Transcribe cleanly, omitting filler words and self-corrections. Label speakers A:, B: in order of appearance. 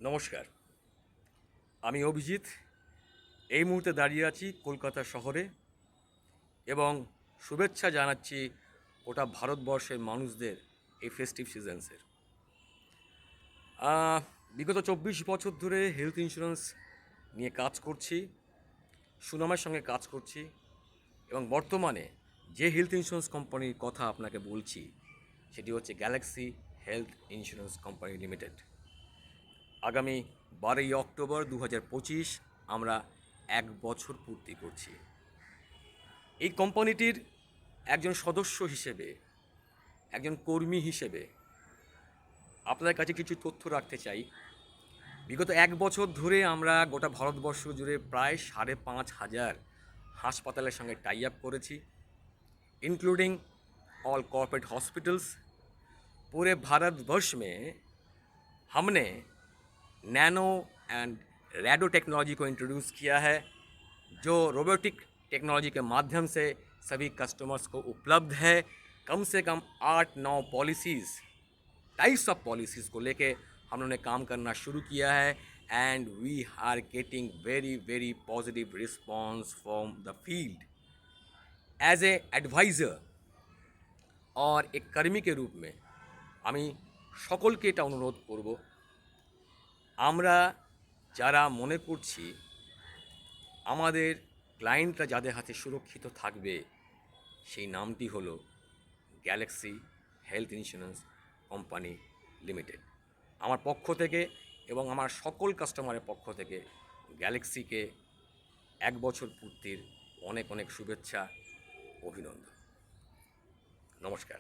A: নমস্কার, আমি অভিজিৎ। এই মুহূর্তে দাঁড়িয়ে আছি কলকাতা শহরে এবং শুভেচ্ছা জানাচ্ছি গোটা ভারতবর্ষের মানুষদের এই ফেস্টিভ সিজনসের। বিগত 24 বছর ধরে হেলথ ইন্স্যুরেন্স নিয়ে কাজ করছি, সুনামের সঙ্গে কাজ করছি এবং বর্তমানে যে হেলথ ইন্স্যুরেন্স কোম্পানির কথা আপনাকে বলছি সেটি হচ্ছে Galaxy health insurance company limited. আগামী 12 অক্টোবর 2025 আমরা 1 বছর পূর্তি করছি। এই কোম্পানিটির একজন সদস্য হিসেবে, একজন কর্মী হিসেবে আপনাদের কাছে কিছু তথ্য রাখতে চাই। বিগত 1 বছর ধরে আমরা গোটা ভারতবর্ষ জুড়ে প্রায় 5,500 হাসপাতালের সঙ্গে টাই আপ করেছি, इंक्लूडिंग ऑल कॉर्पोरेट हॉस्पिटल्स। पूरे भारतवर्ष में हमने नैनो एंड रेडो टेक्नोलॉजी को इंट्रोड्यूस किया है, जो रोबोटिक टेक्नोलॉजी के माध्यम से सभी कस्टमर्स को उपलब्ध है। कम से कम 8-9 पॉलिसीज़, टाइप्स ऑफ पॉलिसीज़ को लेके हम लोगों ने काम करना शुरू किया है and we are getting very very positive response from the field. As a advisor और एक कर्मी के रूप में আমি সকলকে এটা অনুরোধ করব, আমরা যারা মনে করছি আমাদের ক্লায়েন্টরা যাদের হাতে সুরক্ষিত থাকবে, সেই নামটি হলো Galaxy health insurance company limited. আমার পক্ষ থেকে এবং আমার সকল কাস্টমারের পক্ষ থেকে গ্যালাক্সিকে 1 বছর পূর্তির অনেক অনেক শুভেচ্ছা, অভিনন্দন। নমস্কার।